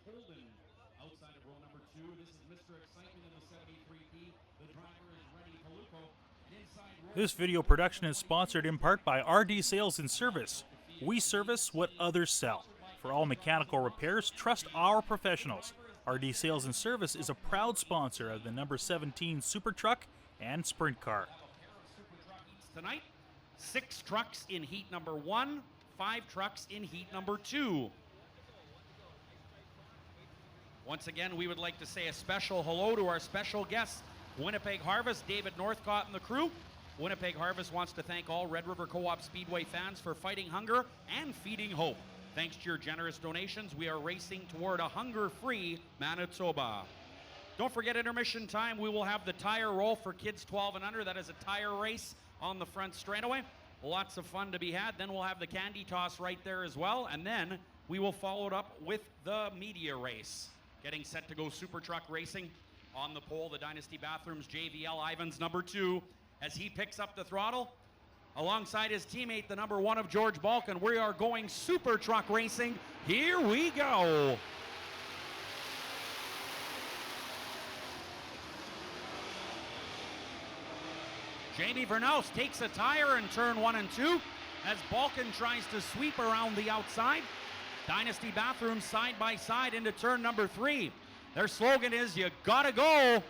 Holden outside of row number 2. This is Mr. Excitement in the 73P. The driver is Rennie Paluco. This video production is sponsored in part by RD Sales and Service. We service what others sell. For all mechanical repairs, trust our professionals. RD Sales and Service is a proud sponsor of the number 17 Super Truck and Sprint Car. Tonight, 6 trucks in heat number 1, 5 trucks in heat number 2. Once again, we would like to say a special hello to our special guests, Winnipeg Harvest, David Northcott and the crew. Winnipeg Harvest wants to thank all Red River Co-op Speedway fans for fighting hunger and feeding hope. Thanks to your generous donations, we are racing toward a hunger-free Manitoba. Don't forget intermission time. We will have the tire roll for kids 12 and under. That is a tire race on the front straightaway. Lots of fun to be had. Then we'll have the candy toss right there as well. And then we will follow it up with the media race. Getting set to go Super Truck racing. On the pole, the Dynasty Bathrooms JVL Ivans number 2 as he picks up the throttle. Alongside his teammate, the number 1 of George Balkan. We are going Super Truck racing. Here we go. Jamie Vernaus takes a tire in turn 1 and 2 as Balkan tries to sweep around the outside. Dynasty Bathrooms side by side into turn number 3. Their slogan is, you gotta go.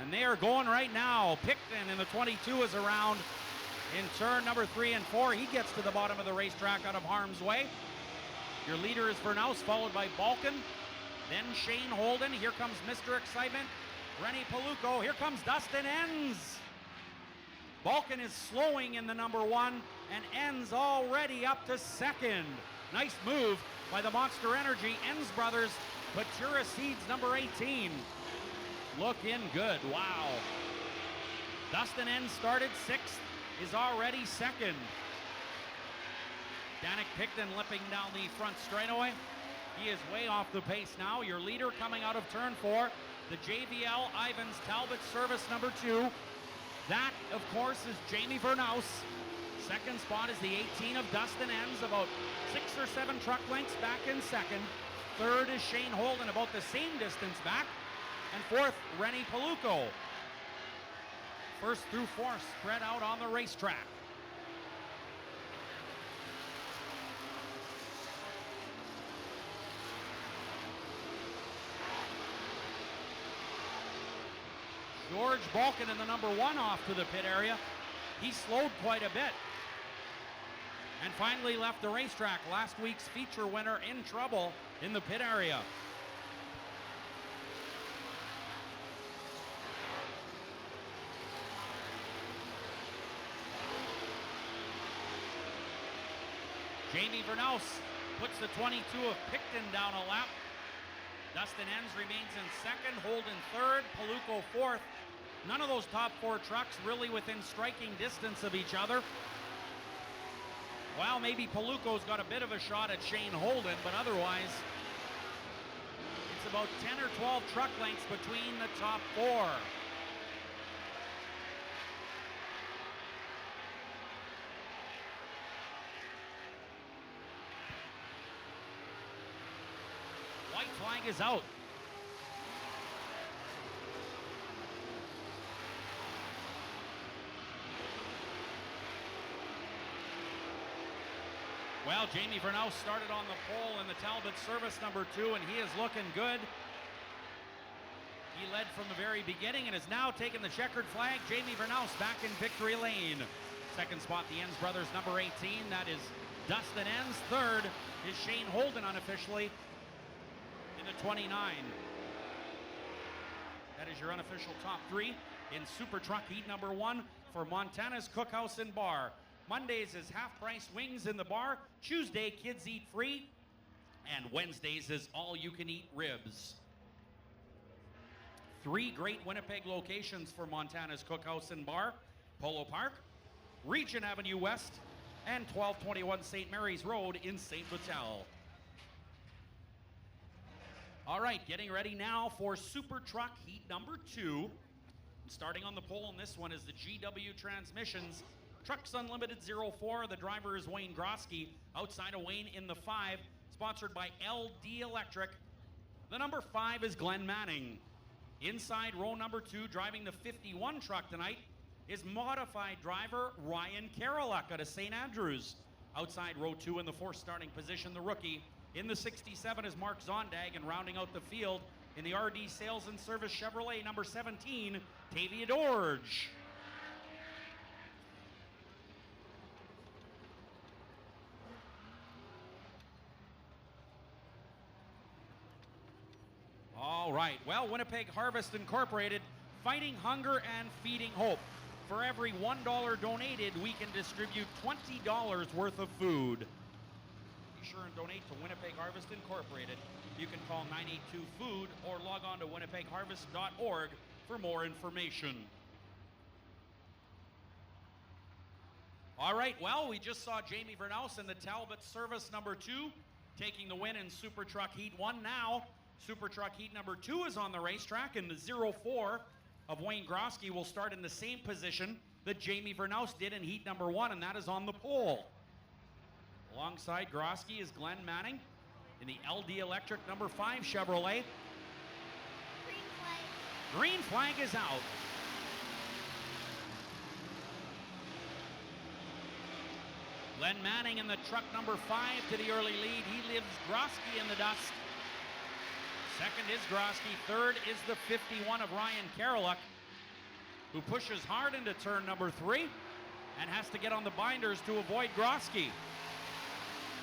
And they are going right now. Picton in the 22 is around in turn number 3 and 4. He gets to the bottom of the racetrack out of harm's way. Your leader is Vernaus, followed by Balkan. Then Shane Holden. Here comes Mr. Excitement. Rennie Paluco. Here comes Dustin Enns. Balkan is slowing in the number 1 and Enns already up to second. Nice move by the Monster Energy Enns brothers. Patura Seeds number 18. Looking good. Wow. Dustin Enns started 6th, is already 2nd. Danik Picton limping down the front straightaway. He is way off the pace now. Your leader coming out of turn 4, the JVL Ivans Talbot Service number 2. That, of course, is Jamie Vernaus. Second spot is the 18 of Dustin Enns, about 6 or 7 truck lengths back in second. Third is Shane Holden, about the same distance back. And fourth, Rennie Paluco. First through 4th spread out on the racetrack. George Balkan in the number 1 off to the pit area. He slowed quite a bit and finally left the racetrack. Last week's feature winner in trouble in the pit area. Jamie Vernaus puts the 22 of Picton down a lap. Dustin Enns remains in second, Holden third, Paluco 4th. None of those top 4 trucks really within striking distance of each other. Well, maybe Paluco's got a bit of a shot at Shane Holden, but otherwise, it's about 10 or 12 truck lengths between the top 4. White flag is out. Well, Jamie Vernaus started on the pole in the Talbot Service number 2, and he is looking good. He led from the very beginning and is now taking the checkered flag. Jamie Vernaus back in victory lane. Second spot, the Enns brothers, number 18. That is Dustin Enns. Third is Shane Holden unofficially in the 29. That is your unofficial top 3 in Super Truck Heat number 1 for Montana's Cookhouse and Bar. Mondays is half-price wings in the bar. Tuesday, kids eat free. And Wednesdays is all-you-can-eat ribs. 3 great Winnipeg locations for Montana's Cookhouse and Bar. Polo Park, Regent Avenue West, and 1221 St. Mary's Road in St. Vital. All right, getting ready now for Super Truck Heat number 2. Starting on the pole in this one is the GW Transmissions Trucks Unlimited 04. The driver is Wayne Grosky. Outside of Wayne in the 5, sponsored by LD Electric. The number 5 is Glenn Manning. Inside row number 2, driving the 51 truck tonight, is modified driver Ryan Karolak out of St. Andrews. Outside row 2 in the 4th starting position, the rookie. In the 67 is Mark Zondag, and rounding out the field in the RD Sales and Service Chevrolet, number 17, Tavia Dorge. All right, well, Winnipeg Harvest Incorporated, fighting hunger and feeding hope. For every $1 donated, we can distribute $20 worth of food. Be sure and donate to Winnipeg Harvest Incorporated. You can call 982-FOOD or log on to winnipegharvest.org for more information. All right, well, we just saw Jamie Vernaus in the Talbot Service number 2 taking the win in Super Truck Heat 1. Now, Super Truck Heat number 2 is on the racetrack, and the 04 of Wayne Grosky will start in the same position that Jamie Vernaus did in Heat number 1, and that is on the pole. Alongside Grosky is Glenn Manning in the LD Electric number 5 Chevrolet. Green flag. Green flag is out. Glenn Manning in the truck number 5 to the early lead. He leaves Grosky in the dust. Second is Grosky. Third is the 51 of Ryan Karolak, who pushes hard into turn number 3 and has to get on the binders to avoid Grosky.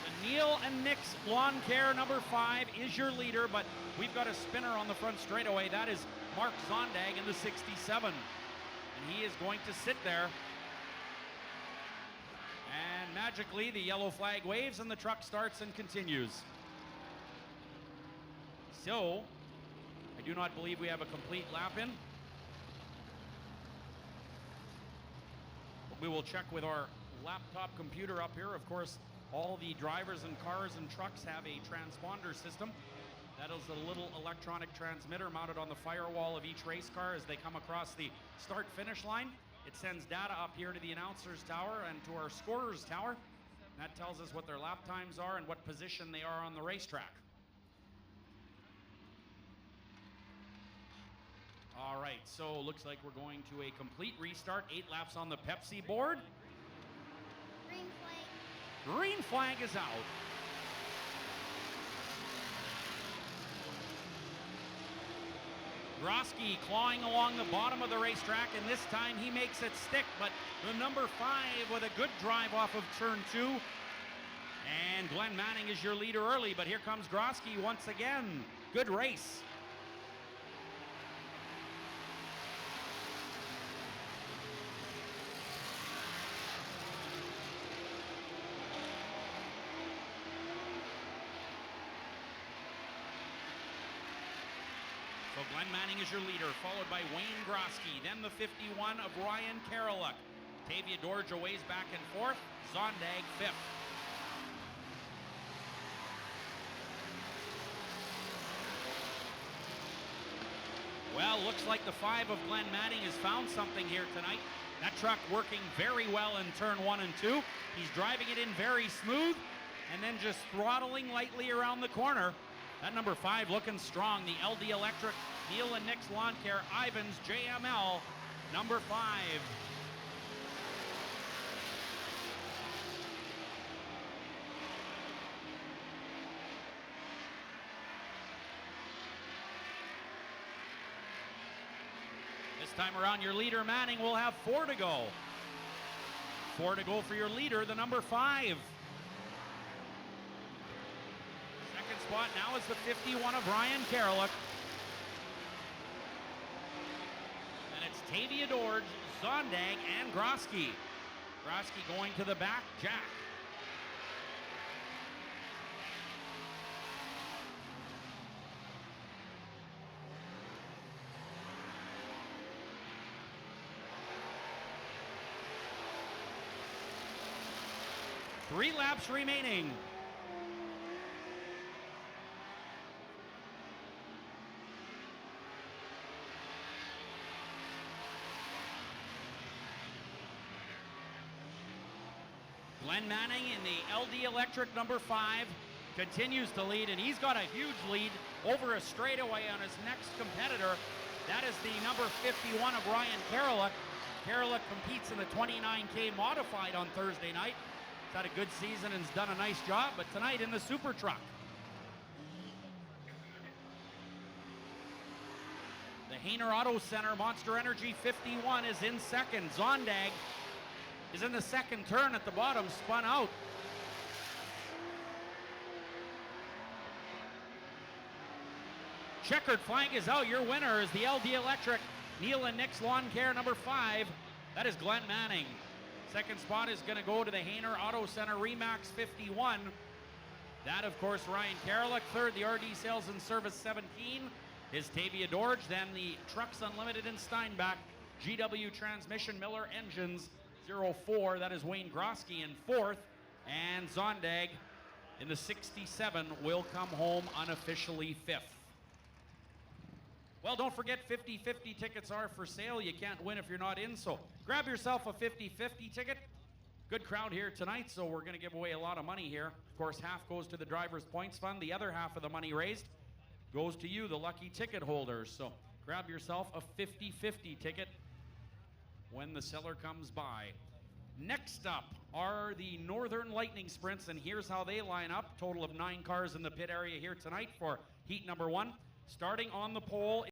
The Neil and Nick's Lawn Care number 5 is your leader, but we've got a spinner on the front straightaway. That is Mark Zondag in the 67. And he is going to sit there. And magically, the yellow flag waves and the truck starts and continues. So, I do not believe we have a complete lap in. But we will check with our laptop computer up here. Of course, all the drivers and cars and trucks have a transponder system. That is a little electronic transmitter mounted on the firewall of each race car as they come across the start-finish line. It sends data up here to the announcer's tower and to our scorer's tower. And that tells us what their lap times are and what position they are on the racetrack. All right, so looks like we're going to a complete restart. 8 laps on the Pepsi board. Green flag. Green flag is out. Grosky clawing along the bottom of the racetrack, and this time he makes it stick, but the number 5 with a good drive off of turn 2. And Glenn Manning is your leader early, but here comes Grosky once again. Good race. So Glenn Manning is your leader, followed by Wayne Grosky, then the 51 of Ryan Karolak. Tavia Dorge ways back and forth, Zondag 5th. Well, looks like the 5 of Glenn Manning has found something here tonight. That truck working very well in turn 1 and 2. He's driving it in very smooth and then just throttling lightly around the corner. That number 5 looking strong. The LD Electric, Neil and Nick's Lawn Care, Ivans, JML, number 5. This time around, your leader, Manning, will have 4 to go. 4 to go for your leader, the number 5. Spot now is the 51 of Ryan Karolak. And it's Tavia Dorge, Zondag, and Grosky. Grosky going to the back, Jack. Three laps remaining. Glenn Manning in the LD Electric number 5, continues to lead, and he's got a huge lead over a straightaway on his next competitor. That is the number 51 of Ryan Karalik. Karalik competes in the 29K modified on Thursday night. He's had a good season and has done a nice job, but tonight in the Super Truck. The Hainer Auto Center Monster Energy 51 is in second. Zondag is in the second turn at the bottom, spun out. Checkered flag is out. Your winner is the LD Electric Neil and Nick's Lawn Care number 5. That is Glenn Manning. Second spot is going to go to the Hainer Auto Center Remax 51. That, of course, Ryan Karalik. Third, the RD Sales and Service 17 is Tavia Dorge. Then the Trucks Unlimited in Steinbach. GW Transmission Miller Engines 04. That is Wayne Grosky in fourth. And Zondag in the 67 will come home unofficially fifth. Well, don't forget 50-50 tickets are for sale. You can't win if you're not in, so grab yourself a 50-50 ticket. Good crowd here tonight, so we're going to give away a lot of money here. Of course, half goes to the Drivers' Points Fund. The other half of the money raised goes to you, the lucky ticket holders. So grab yourself a 50-50 ticket when the seller comes by. Next up are the Northern Lightning Sprints, and here's how they line up. Total of 9 cars in the pit area here tonight for heat number 1. Starting on the pole